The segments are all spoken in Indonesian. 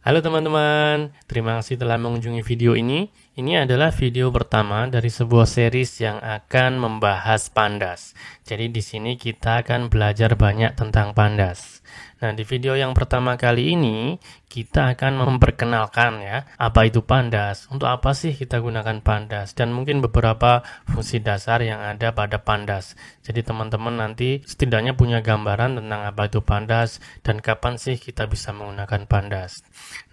Halo teman-teman, terima kasih telah mengunjungi video ini. Ini adalah video pertama dari sebuah series yang akan membahas pandas. Jadi di sini kita akan belajar banyak tentang pandas. Nah, di video yang pertama kali ini kita akan memperkenalkan ya, apa itu pandas, untuk apa sih kita gunakan pandas, dan mungkin beberapa fungsi dasar yang ada pada pandas. Jadi teman-teman nanti setidaknya punya gambaran tentang apa itu pandas dan kapan sih kita bisa menggunakan pandas.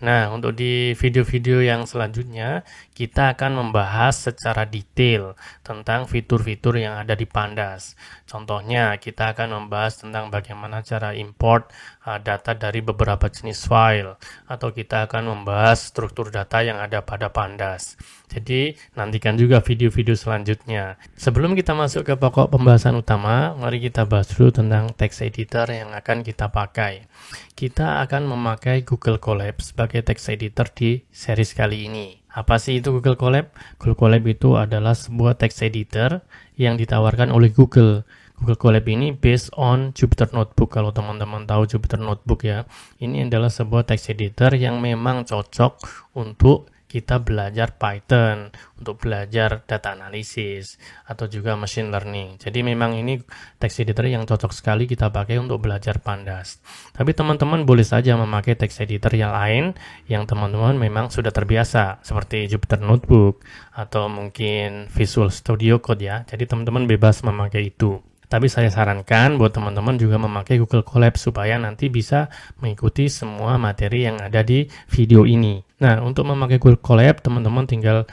Nah, untuk di video-video yang selanjutnya kita akan membahas secara detail tentang fitur-fitur yang ada di pandas. Contohnya, kita akan membahas tentang bagaimana cara import data dari beberapa jenis file, atau kita akan membahas struktur data yang ada pada pandas. Jadi, nantikan juga video-video selanjutnya. Sebelum kita masuk ke pokok pembahasan utama, mari kita bahas dulu tentang text editor yang akan kita pakai. Kita akan memakai Google Colab sebagai text editor di series kali ini. Apa sih itu Google Colab? Google Colab itu adalah sebuah text editor yang ditawarkan oleh Google. Google Colab ini based on Jupyter Notebook. Kalau teman-teman tahu Jupyter Notebook ya, ini adalah sebuah text editor yang memang cocok untuk kita belajar Python, untuk belajar data analisis, atau juga machine learning. Jadi memang ini text editor yang cocok sekali kita pakai untuk belajar pandas. Tapi teman-teman boleh saja memakai text editor yang lain yang teman-teman memang sudah terbiasa, seperti Jupyter Notebook, atau mungkin Visual Studio Code ya. Jadi teman-teman bebas memakai itu. Tapi saya sarankan buat teman-teman juga memakai Google Colab supaya nanti bisa mengikuti semua materi yang ada di video ini. Nah, untuk memakai Google Colab, teman-teman tinggal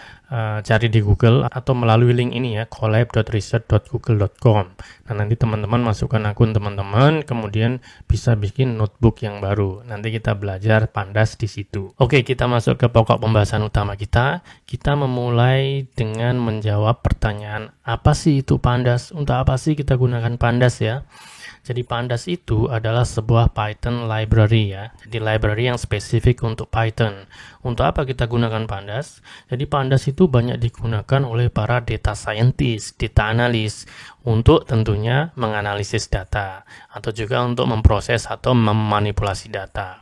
cari di Google atau melalui link ini ya, colab.research.google.com. Nah, nanti teman-teman masukkan akun teman-teman, kemudian bisa bikin notebook yang baru. Nanti kita belajar pandas di situ. Oke, kita masuk ke pokok pembahasan utama kita. Kita memulai dengan menjawab pertanyaan, apa sih itu pandas? Untuk apa sih kita gunakan pandas ya? Jadi pandas itu adalah sebuah Python library ya. Jadi library yang spesifik untuk Python. Untuk apa kita gunakan pandas? Jadi pandas itu banyak digunakan oleh para data scientist, data analis untuk tentunya menganalisis data atau juga untuk memproses atau memanipulasi data.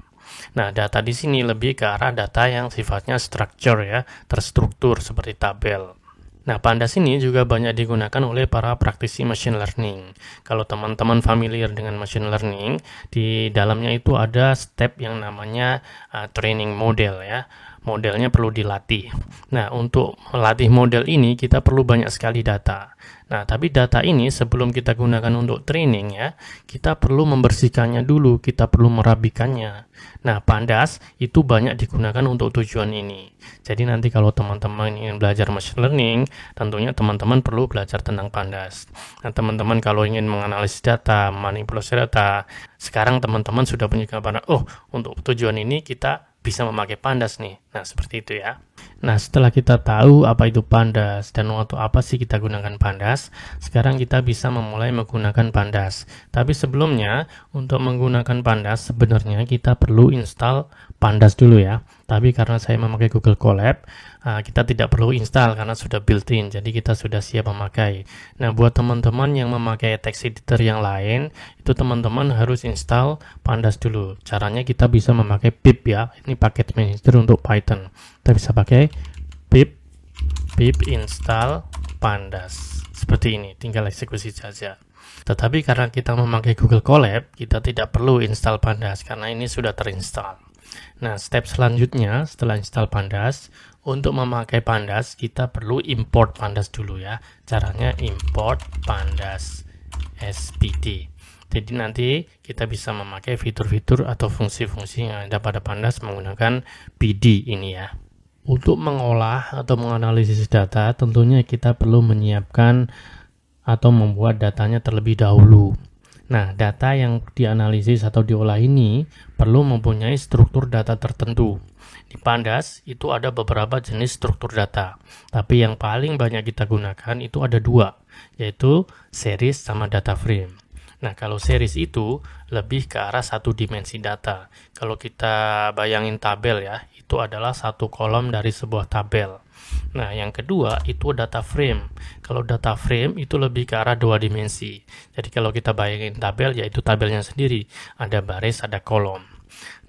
Nah, data di sini lebih ke arah data yang sifatnya structure ya, terstruktur seperti tabel. Nah, pandas ini juga banyak digunakan oleh para praktisi machine learning. Kalau teman-teman familiar dengan machine learning, di dalamnya itu ada step yang namanya training model ya. Modelnya perlu dilatih. Nah, untuk melatih model ini kita perlu banyak sekali data. Nah, tapi data ini sebelum kita gunakan untuk training ya, kita perlu membersihkannya dulu, kita perlu merapikannya. Nah, pandas itu banyak digunakan untuk tujuan ini. Jadi nanti kalau teman-teman ingin belajar machine learning, tentunya teman-teman perlu belajar tentang pandas. Nah, teman-teman kalau ingin menganalisis data, manipulasi data, sekarang teman-teman sudah punya gambaran, oh, untuk tujuan ini kita bisa memakai pandas nih. Nah, seperti itu ya. Nah, setelah kita tahu apa itu pandas dan untuk apa sih kita gunakan pandas, sekarang kita bisa memulai menggunakan pandas. Tapi sebelumnya, untuk menggunakan pandas sebenarnya kita perlu install pandas dulu ya. Tapi karena saya memakai Google Colab, kita tidak perlu install karena sudah built-in, jadi kita sudah siap memakai. Nah, buat teman-teman yang memakai text editor yang lain, itu teman-teman harus install pandas dulu. Caranya kita bisa memakai pip ya, ini paket manager untuk Python. Kita bisa pakai pip install pandas. Seperti ini, tinggal eksekusi saja. Tetapi karena kita memakai Google Colab, kita tidak perlu install pandas karena ini sudah terinstall. Nah, step selanjutnya setelah install pandas, untuk memakai pandas kita perlu import pandas dulu ya. Caranya import pandas spd. Jadi nanti kita bisa memakai fitur-fitur atau fungsi-fungsi yang ada pada pandas menggunakan pd ini ya. Untuk mengolah atau menganalisis data, tentunya kita perlu menyiapkan atau membuat datanya terlebih dahulu. Nah, data yang dianalisis atau diolah ini perlu mempunyai struktur data tertentu. Di pandas itu ada beberapa jenis struktur data, tapi yang paling banyak kita gunakan itu ada dua, yaitu series sama data frame. Nah, kalau series itu lebih ke arah satu dimensi data. Kalau kita bayangin tabel ya, itu adalah satu kolom dari sebuah tabel. Nah, yang kedua itu data frame. Kalau data frame itu lebih ke arah dua dimensi. Jadi kalau kita bayangin tabel, yaitu tabelnya sendiri, ada baris, ada kolom.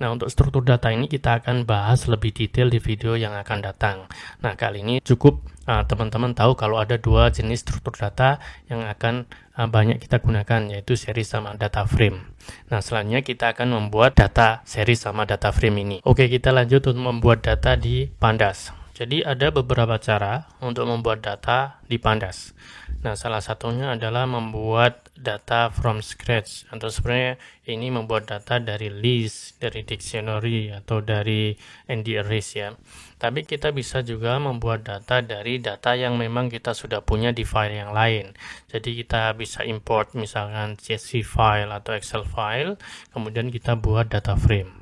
Nah, untuk struktur data ini kita akan bahas lebih detail di video yang akan datang. Nah, kali ini cukup teman-teman tahu kalau ada dua jenis struktur data yang akan banyak kita gunakan, yaitu series sama data frame. Nah, selanjutnya kita akan membuat data series sama data frame ini. Oke, kita lanjut untuk membuat data di Pandas. Jadi ada beberapa cara untuk membuat data di Pandas. Nah, salah satunya adalah membuat data from scratch, atau sebenarnya ini membuat data dari list, dari dictionary, atau dari ND arrays ya. Tapi kita bisa juga membuat data dari data yang memang kita sudah punya di file yang lain. Jadi kita bisa import misalkan CSV file atau Excel file, kemudian kita buat data frame.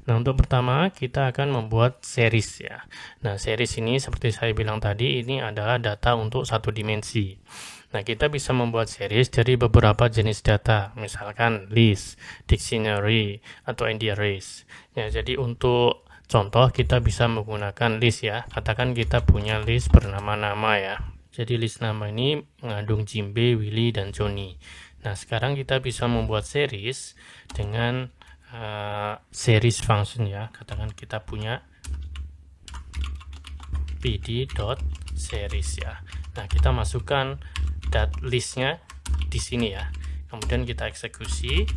Nah, untuk pertama kita akan membuat series ya. Nah, series ini seperti saya bilang tadi, ini adalah data untuk satu dimensi. Nah, kita bisa membuat series dari beberapa jenis data, misalkan list, dictionary, atau ND arrays. Ya, jadi untuk contoh kita bisa menggunakan list ya. Katakan kita punya list bernama-nama ya. Jadi list nama ini mengandung Jimbe, Willy, dan Johnny. Nah, sekarang kita bisa membuat series dengan series function ya. Katakan kita punya pd.series ya. Nah, kita masukkan listnya di sini ya. Kemudian kita eksekusi.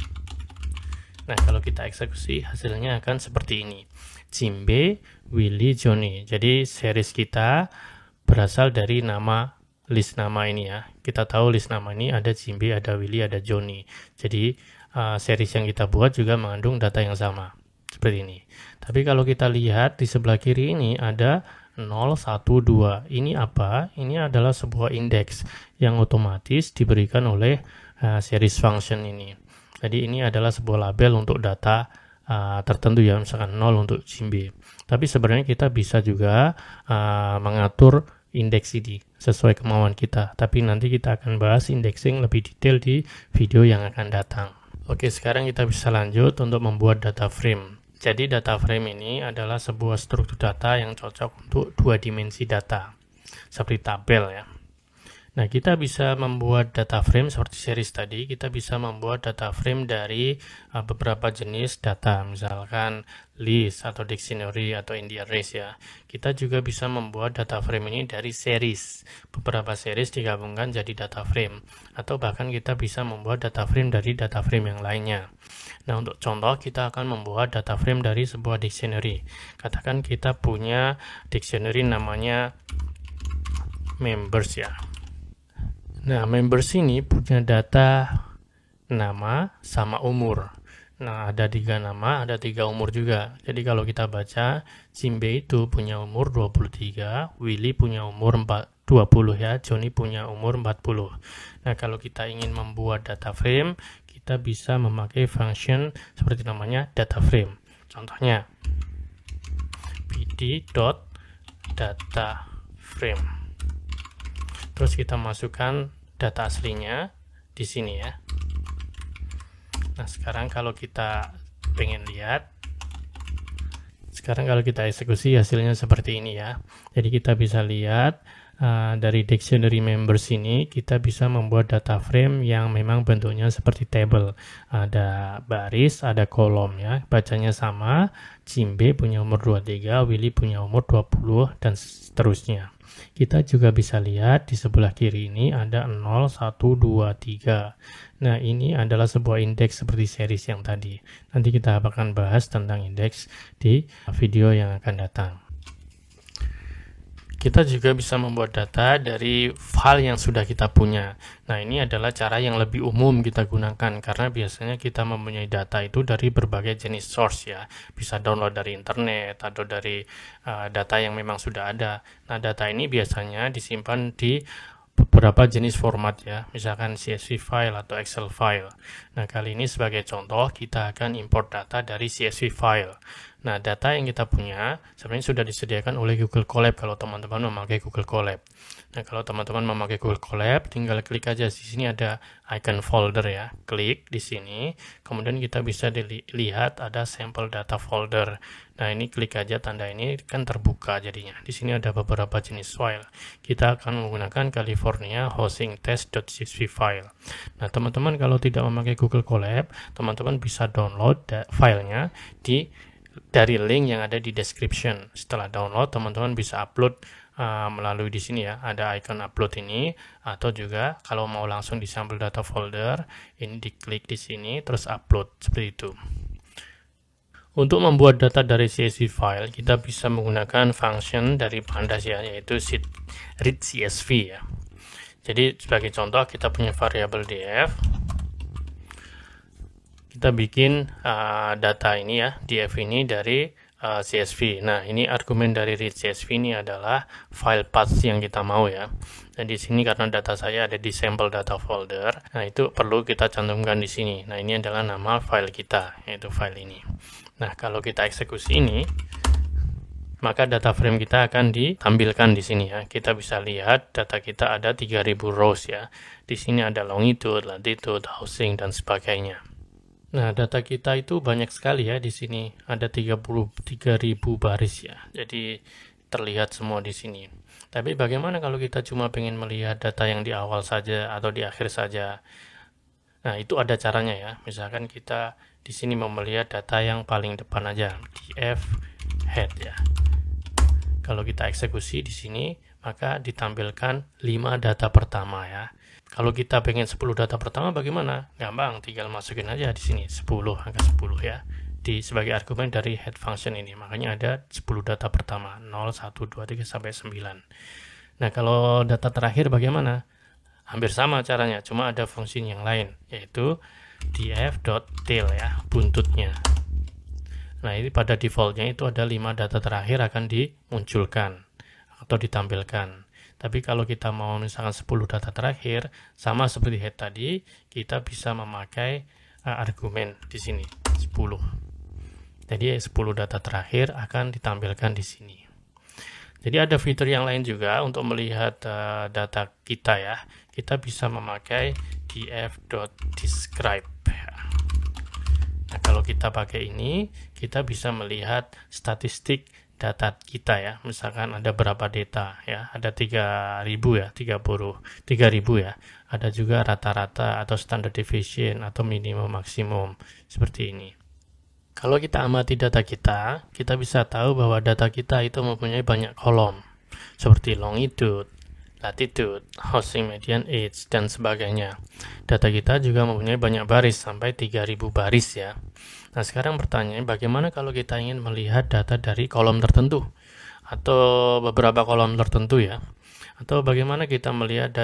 Nah, kalau kita eksekusi hasilnya akan seperti ini. Jimbe, Willy, Johnny. Jadi series kita berasal dari nama list nama ini ya. Kita tahu list nama ini ada Jimbe, ada Willy, ada Johnny. Jadi series yang kita buat juga mengandung data yang sama seperti ini. Tapi kalau kita lihat di sebelah kiri ini ada 0, 1, 2. Ini apa? Ini adalah sebuah indeks yang otomatis diberikan oleh series function ini. Jadi ini adalah sebuah label untuk data tertentu ya, misalkan 0 untuk Jimbe. Tapi sebenarnya kita bisa juga mengatur indeks ini sesuai kemauan kita. Tapi nanti kita akan bahas indexing lebih detail di video yang akan datang. Oke, sekarang kita bisa lanjut untuk membuat data frame. Jadi data frame ini adalah sebuah struktur data yang cocok untuk dua dimensi data, seperti tabel ya. Nah, kita bisa membuat data frame seperti series tadi. Kita bisa membuat data frame dari beberapa jenis data, misalkan list atau dictionary atau ND arrays ya. Kita juga bisa membuat data frame ini dari series. Beberapa series digabungkan jadi data frame, atau bahkan kita bisa membuat data frame dari data frame yang lainnya. Nah, untuk contoh kita akan membuat data frame dari sebuah dictionary. Katakan kita punya dictionary namanya members ya. Nah, members ini punya data nama sama umur. Nah, ada 3 nama, ada 3 umur juga. Jadi kalau kita baca, Jimbe itu punya umur 23, Willy punya umur 20 ya, Johnny punya umur 40. Nah, kalau kita ingin membuat data frame, kita bisa memakai function seperti namanya data frame. Contohnya, pd.dataframe. Terus kita masukkan data aslinya di sini ya. Nah, sekarang kalau kita pengen lihat, sekarang kalau kita eksekusi hasilnya seperti ini ya. Jadi kita bisa lihat dari dictionary members ini kita bisa membuat data frame yang memang bentuknya seperti table. Ada baris, ada kolom ya. Bacanya sama, Jimbe punya umur 23, Willy punya umur 20 dan seterusnya. Kita juga bisa lihat di sebelah kiri ini ada 0, 1, 2, 3. Nah, ini adalah sebuah indeks seperti series yang tadi. Nanti kita akan bahas tentang indeks di video yang akan datang. Kita juga bisa membuat data dari file yang sudah kita punya. Nah, ini adalah cara yang lebih umum kita gunakan karena biasanya kita mempunyai data itu dari berbagai jenis source ya. Bisa download dari internet atau dari data yang memang sudah ada. Nah, data ini biasanya disimpan di beberapa jenis format ya, misalkan CSV file atau Excel file. Nah, kali ini sebagai contoh kita akan import data dari CSV file. Nah, data yang kita punya sebenarnya sudah disediakan oleh Google Colab kalau teman-teman memakai Google Colab. Nah, kalau teman-teman memakai Google Colab, tinggal klik aja di sini ada icon folder ya. Klik di sini, kemudian kita bisa dilihat ada sampel data folder. Nah, ini klik aja tanda ini kan terbuka jadinya. Di sini ada beberapa jenis file. Kita akan menggunakan California hosting test.csv file. Nah, teman-teman kalau tidak memakai Google Colab, teman-teman bisa download filenya dari link yang ada di description. Setelah download, teman-teman bisa upload melalui di sini ya, ada icon upload ini, atau juga kalau mau langsung di sampel data folder, ini diklik di sini terus upload seperti itu. Untuk membuat data dari CSV file, kita bisa menggunakan function dari Pandas ya, yaitu read CSV ya. Jadi sebagai contoh kita punya variabel df, kita bikin data ini ya, df ini dari CSV. Nah, ini argumen dari read CSV ini adalah file path yang kita mau ya. Dan di sini karena data saya ada di sampel data folder, nah itu perlu kita cantumkan di sini. Nah, ini adalah nama file kita, yaitu file ini. Nah, kalau kita eksekusi ini, maka data frame kita akan ditampilkan di sini ya. Kita bisa lihat data kita ada 3000 rows ya. Di sini ada longitude, latitude, housing dan sebagainya. Nah, data kita itu banyak sekali ya di sini. Ada 33.000 baris ya. Jadi terlihat semua di sini. Tapi bagaimana kalau kita cuma pengen melihat data yang di awal saja atau di akhir saja? Nah, itu ada caranya ya. Misalkan kita di sini mau melihat data yang paling depan aja, df head ya. Kalau kita eksekusi di sini, maka ditampilkan 5 data pertama ya. Kalau kita pengen 10 data pertama bagaimana? Gampang, tinggal masukin aja di sini 10, angka 10 ya. Sebagai argumen dari head function ini. Makanya ada 10 data pertama, 0, 1, 2, 3 sampai 9. Nah, kalau data terakhir bagaimana? Hampir sama caranya, cuma ada fungsi yang lain, yaitu df.tail ya, buntutnya. Nah, ini pada defaultnya itu ada 5 data terakhir akan dimunculkan atau ditampilkan. Tapi kalau kita mau misalkan 10 data terakhir, sama seperti head tadi, kita bisa memakai argumen di sini 10. Jadi 10 data terakhir akan ditampilkan di sini. Jadi ada fitur yang lain juga untuk melihat data kita ya. Kita bisa memakai df.describe. Nah, kalau kita pakai ini, kita bisa melihat statistik data kita ya. Misalkan ada berapa data ya, ada 3000 ya, 30.000 ya. Ada juga rata-rata atau standard deviation atau minimum maksimum seperti ini. Kalau kita amati data kita bisa tahu bahwa data kita itu mempunyai banyak kolom seperti longitude, latitude, housing median age dan sebagainya. Data kita juga mempunyai banyak baris sampai 3000 baris ya. Nah, sekarang pertanyaannya bagaimana kalau kita ingin melihat data dari kolom tertentu atau beberapa kolom tertentu ya, atau bagaimana kita melihat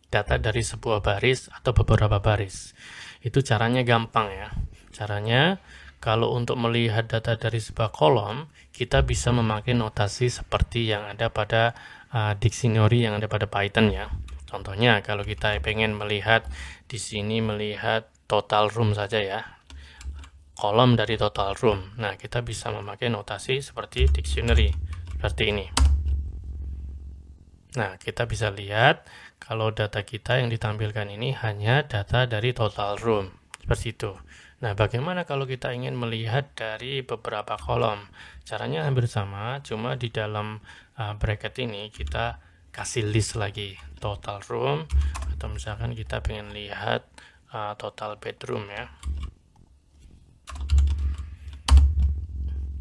data dari sebuah baris atau beberapa baris. Itu caranya gampang ya. Caranya kalau untuk melihat data dari sebuah kolom, kita bisa memakai notasi seperti yang ada pada dictionary yang ada pada Python ya. Contohnya kalau kita pengen melihat di sini melihat total room saja ya, kolom dari total room. Nah, kita bisa memakai notasi seperti dictionary seperti ini. Nah, kita bisa lihat kalau data kita yang ditampilkan ini hanya data dari total room seperti itu. Nah, bagaimana kalau kita ingin melihat dari beberapa kolom? Caranya hampir sama, cuma di dalam bracket ini kita kasih list lagi total room, atau misalkan kita pengen lihat total bedroom ya.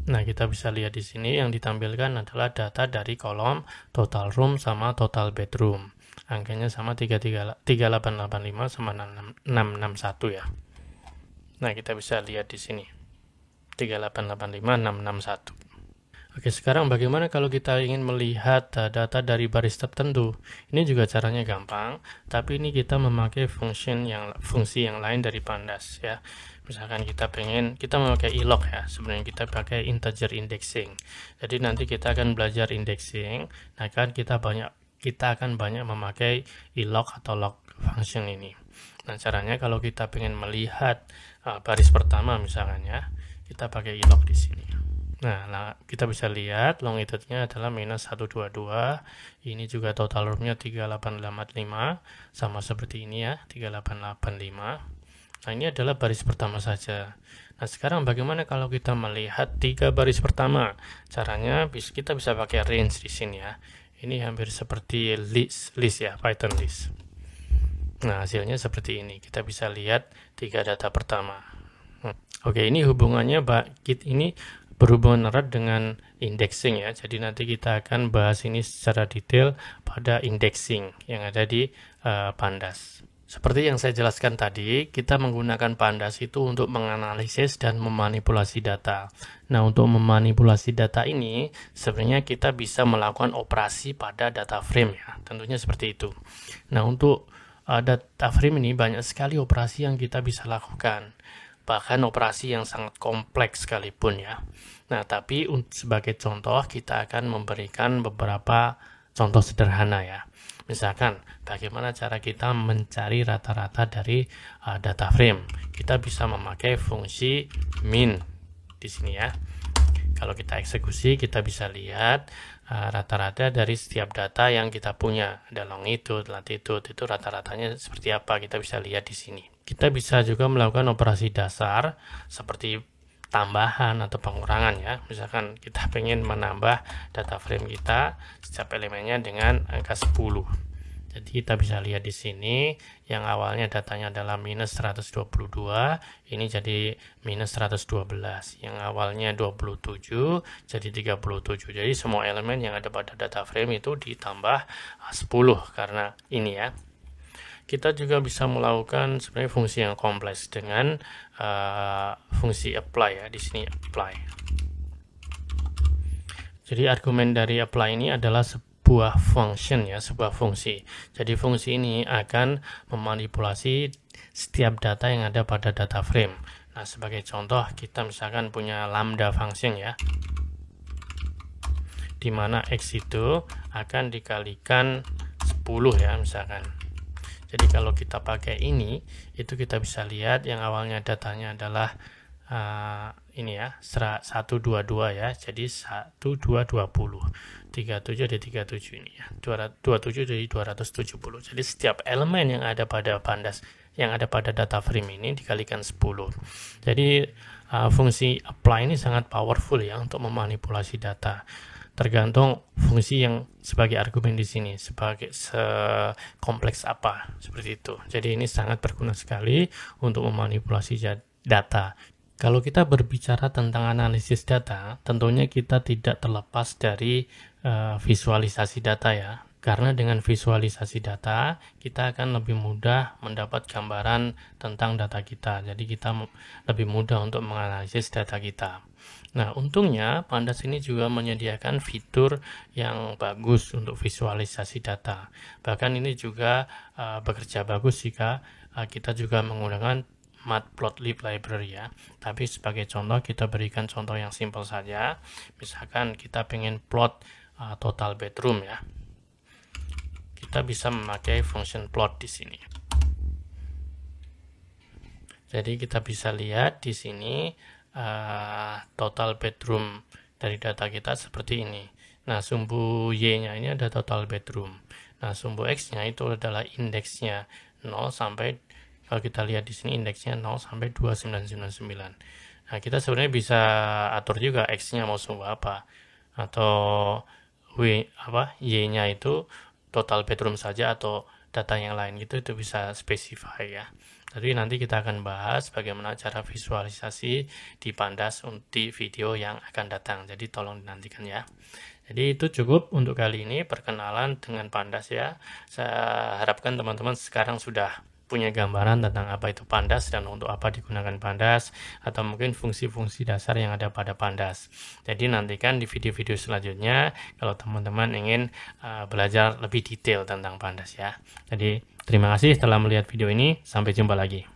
Nah, kita bisa lihat di sini yang ditampilkan adalah data dari kolom total room sama total bedroom. Angkanya sama 3885 sama 661 ya. Nah, kita bisa lihat di sini 3885661. Oke, sekarang bagaimana kalau kita ingin melihat data dari baris tertentu? Ini juga caranya gampang, tapi ini kita memakai fungsi yang lain dari Pandas ya. Misalkan kita memakai ilog ya. Sebenarnya kita pakai integer indexing. Jadi nanti kita akan belajar indexing. Nah, kan kita akan banyak memakai ilog atau log function ini. Nah, caranya kalau kita pengen melihat baris pertama misalkan ya, kita pakai ilog di sini. Nah, kita bisa lihat longitude-nya adalah minus 122. Ini juga total rootnya 3885, sama seperti ini ya, 3885. Nah, ini adalah baris pertama saja. Nah, sekarang bagaimana kalau kita melihat 3 baris pertama? Caranya kita bisa pakai range di sini ya. Ini hampir seperti list ya, Python list. Nah, hasilnya seperti ini. Kita bisa lihat 3 data pertama. Oke, ini hubungannya ini berhubungan erat dengan indexing ya. Jadi nanti kita akan bahas ini secara detail pada indexing yang ada di Pandas. Seperti yang saya jelaskan tadi, kita menggunakan Pandas itu untuk menganalisis dan memanipulasi data. Nah, untuk memanipulasi data ini, sebenarnya kita bisa melakukan operasi pada data frame ya. Tentunya seperti itu. Nah, untuk data frame ini banyak sekali operasi yang kita bisa lakukan. Bahkan operasi yang sangat kompleks sekalipun ya. Nah, tapi sebagai contoh kita akan memberikan beberapa contoh sederhana ya. Misalkan, bagaimana cara kita mencari rata-rata dari data frame. Kita bisa memakai fungsi min di sini ya. Kalau kita eksekusi, kita bisa lihat rata-rata dari setiap data yang kita punya. Ada longitude, latitude, itu rata-ratanya seperti apa, kita bisa lihat di sini. Kita bisa juga melakukan operasi dasar seperti tambahan atau pengurangan ya. Misalkan kita pengen menambah data frame kita setiap elemennya dengan angka 10. Jadi kita bisa lihat di sini yang awalnya datanya adalah minus 122, ini jadi minus 112. Yang awalnya 27 jadi 37. Jadi semua elemen yang ada pada data frame itu ditambah 10 karena ini ya. Kita juga bisa melakukan sebenarnya fungsi yang kompleks dengan fungsi apply ya, di sini apply. Jadi argumen dari apply ini adalah sebuah function ya, sebuah fungsi. Jadi fungsi ini akan memanipulasi setiap data yang ada pada data frame. Nah, sebagai contoh kita misalkan punya lambda function ya, di mana x itu akan dikalikan 10 ya misalkan. Jadi kalau kita pakai ini, itu kita bisa lihat yang awalnya datanya adalah ini ya, 122 ya, jadi 1220, 37 dari 37 ini ya, 27 dari 270. Jadi setiap elemen yang ada pada Pandas, yang ada pada data frame ini dikalikan 10. Jadi fungsi apply ini sangat powerful ya untuk memanipulasi data. Tergantung fungsi yang sebagai argumen di sini, sebagai kompleks apa, seperti itu. Jadi ini sangat berguna sekali untuk memanipulasi data. Kalau kita berbicara tentang analisis data, tentunya kita tidak terlepas dari visualisasi data ya. Karena dengan visualisasi data, kita akan lebih mudah mendapat gambaran tentang data kita. Jadi kita lebih mudah untuk menganalisis data kita. Nah, untungnya Pandas ini juga menyediakan fitur yang bagus untuk visualisasi data. Bahkan ini juga bekerja bagus jika kita juga menggunakan Matplotlib library ya. Tapi sebagai contoh kita berikan contoh yang simpel saja. Misalkan kita pengen plot total bedroom ya. Kita bisa memakai function plot di sini. Jadi kita bisa lihat di sini total bedroom dari data kita seperti ini. Nah, sumbu Y-nya ini ada total bedroom. Nah, sumbu X-nya itu adalah indeksnya 0 sampai, kalau kita lihat di sini indeksnya 0 sampai 2999. Nah, kita sebenarnya bisa atur juga X-nya mau sumbu apa, atau Y-nya itu total bedroom saja atau data yang lain gitu, itu bisa specify ya. Jadi nanti kita akan bahas bagaimana cara visualisasi di Pandas di video yang akan datang. Jadi tolong dinantikan ya. Jadi itu cukup untuk kali ini perkenalan dengan Pandas ya. Saya harapkan teman-teman sekarang sudah punya gambaran tentang apa itu Pandas dan untuk apa digunakan Pandas, atau mungkin fungsi-fungsi dasar yang ada pada Pandas. Jadi nantikan di video-video selanjutnya kalau teman-teman ingin belajar lebih detail tentang Pandas ya. Jadi terima kasih telah melihat video ini, sampai jumpa lagi.